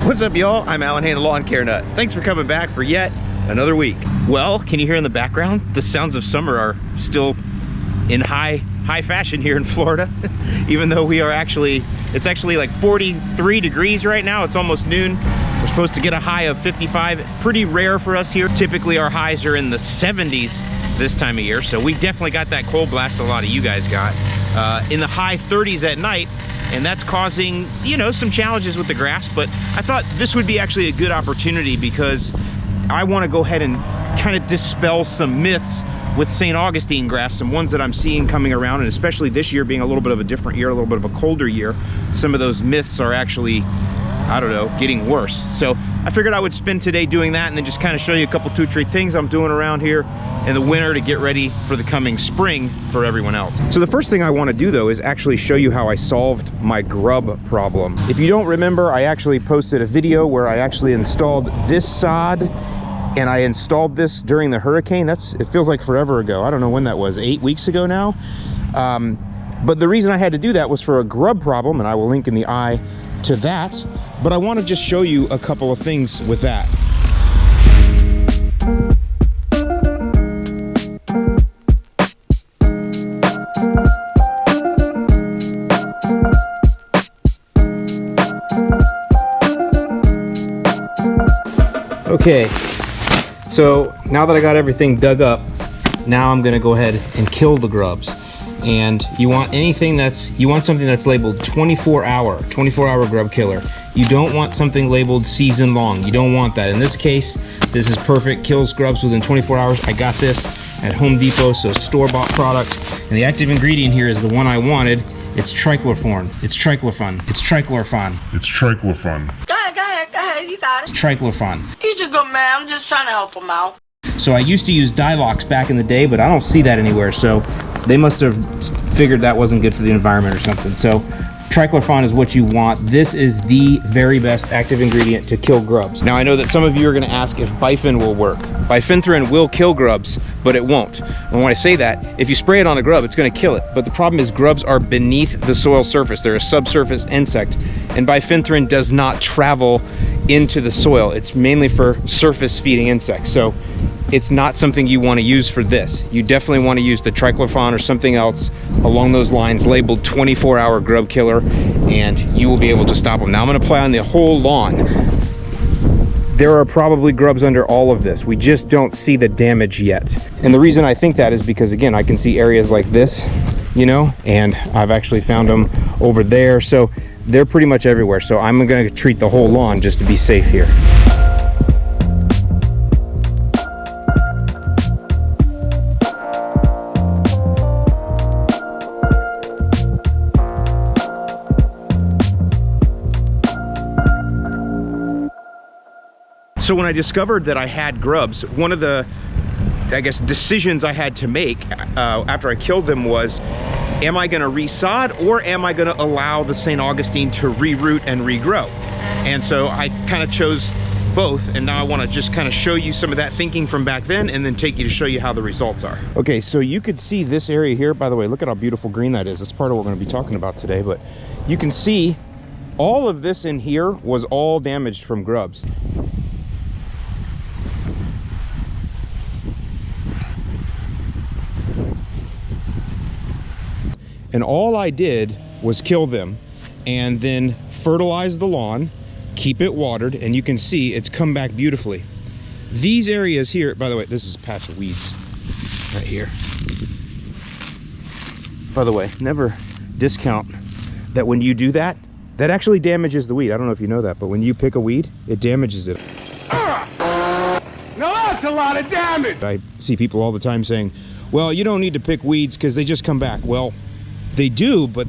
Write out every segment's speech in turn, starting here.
What's up, y'all? I'm Alan Hand, the Lawn Care Nut. Thanks for coming back for yet another week. Well, can you hear in the background? The sounds of summer are still in high fashion here in Florida. Even though it's actually like 43 degrees right now. It's almost noon. We're supposed to get a high of 55. Pretty rare for us here. Typically our highs are in the 70s this time of year. So we definitely got that cold blast a lot of you guys got. In the high 30s at night. And that's causing, you know, some challenges with the grass, but I thought this would be actually a good opportunity because I want to go ahead and kind of dispel some myths with St. Augustine grass, some ones that I'm seeing coming around, and especially this year being a little bit of a different year, a little bit of a colder year, some of those myths are actually, I don't know, getting worse. So I figured I would spend today doing that and then just kind of show you a couple 2-3 things I'm doing around here in the winter to get ready for the coming spring for everyone else. So the first thing I want to do though is actually show you how I solved my grub problem. If you don't remember, I actually posted a video where I actually installed this sod, and I installed this during the hurricane. It feels like forever ago. I don't know when that was, 8 weeks ago now. But the reason I had to do that was for a grub problem, and I will link in the eye to that. But I want to just show you a couple of things with that. Okay, so now that I got everything dug up, now I'm gonna go ahead and kill the grubs. And you want something that's labeled 24-hour grub killer. You don't want something labeled season long. You don't want that. In this case, this is perfect, kills grubs within 24 hours. I got this at Home Depot, so store-bought product. And the active ingredient here is the one I wanted. It's trichlorfon. It's trichlorfon. It's trichlorfon. It's trichlorfon. Go ahead, you got it. It's trichlorfon. He's a good man, I'm just trying to help him out. So I used to use Dilox back in the day, but I don't see that anywhere, so they must have figured that wasn't good for the environment or something. So trichlorfon is what you want. This is the very best active ingredient to kill grubs. Now I know that some of you are gonna ask if bifin will work. Bifenthrin will kill grubs, but it won't. And when I say that, if you spray it on a grub, it's gonna kill it. But the problem is grubs are beneath the soil surface. They're a subsurface insect, and bifenthrin does not travel into the soil. It's mainly for surface feeding insects. So it's not something you want to use for this. You definitely want to use the trichlorfon or something else along those lines labeled 24-hour grub killer, and you will be able to stop them. Now I'm going to apply on the whole lawn. There are probably grubs under all of this. We just don't see the damage yet. And the reason I think that is because, again, I can see areas like this, you know, and I've actually found them over there. So they're pretty much everywhere. So I'm going to treat the whole lawn just to be safe here. So when I discovered that I had grubs, one of the, I guess, decisions I had to make after I killed them was, am I gonna resod or am I gonna allow the St. Augustine to reroot and regrow? And so I kind of chose both, and now I wanna just kind of show you some of that thinking from back then and then take you to show you how the results are. Okay, so you could see this area here. By the way, look at how beautiful green that is. That's part of what we're gonna be talking about today, but you can see all of this in here was all damaged from grubs. And all I did was kill them and then fertilize the lawn, keep it watered, and you can see it's come back beautifully. These areas here, by the way, this is a patch of weeds right here. By the way, never discount that when you do that, that actually damages the weed. I don't know if you know that, but when you pick a weed, it damages it. Now that's a lot of damage! I see people all the time saying, well, you don't need to pick weeds because they just come back. Well, they do, but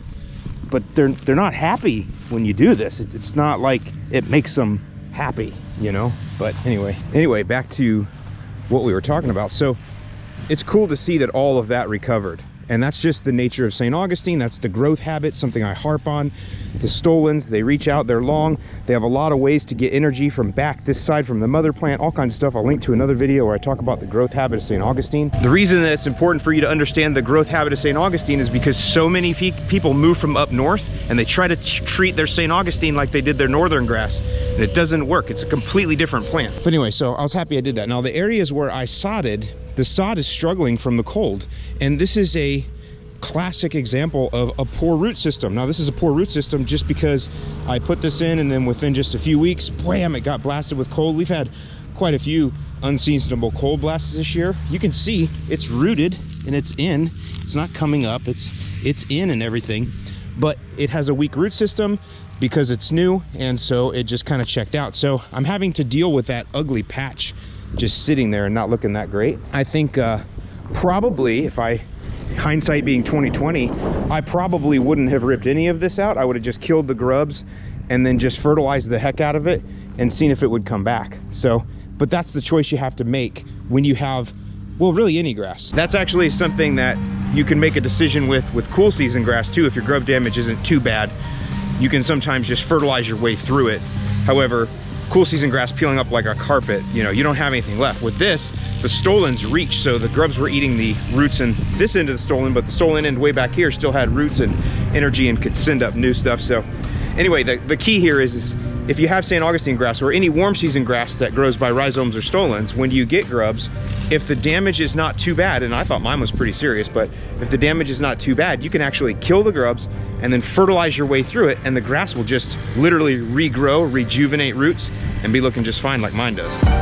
they're not happy when you do this. It's not like it makes them happy, you know? But anyway, back to what we were talking about. So it's cool to see that all of that recovered. And that's just the nature of St. Augustine. That's the growth habit, something I harp on. The stolons, they reach out, they're long. They have a lot of ways to get energy from back this side from the mother plant, all kinds of stuff. I'll link to another video where I talk about the growth habit of St. Augustine. The reason that it's important for you to understand the growth habit of St. Augustine is because so many people move from up north and they try to treat their St. Augustine like they did their northern grass. And it doesn't work. It's a completely different plant. But anyway, so I was happy I did that. Now the areas where I sodded, the sod is struggling from the cold. And this is a classic example of a poor root system. Now this is a poor root system just because I put this in and then within just a few weeks, wham, it got blasted with cold. We've had quite a few unseasonable cold blasts this year. You can see it's rooted and it's in. It's not coming up, it's in and everything, but it has a weak root system because it's new, and so it just kind of checked out. So I'm having to deal with that ugly patch just sitting there and not looking that great. I think probably, if I, hindsight being 2020, I probably wouldn't have ripped any of this out. I would have just killed the grubs and then just fertilized the heck out of it and seen if it would come back. So, but that's the choice you have to make when you have, well, really any grass. That's actually something that you can make a decision with cool season grass too. If your grub damage isn't too bad, you can sometimes just fertilize your way through it. However, cool season grass peeling up like a carpet, you know, you don't have anything left. With this, the stolons reach, so the grubs were eating the roots in this end of the stolon, but the stolon end way back here still had roots and energy and could send up new stuff. So anyway, the key here is if you have St. Augustine grass or any warm season grass that grows by rhizomes or stolons, when you get grubs, if the damage is not too bad, and I thought mine was pretty serious, but if the damage is not too bad, you can actually kill the grubs and then fertilize your way through it, and the grass will just literally regrow, rejuvenate roots, and be looking just fine like mine does.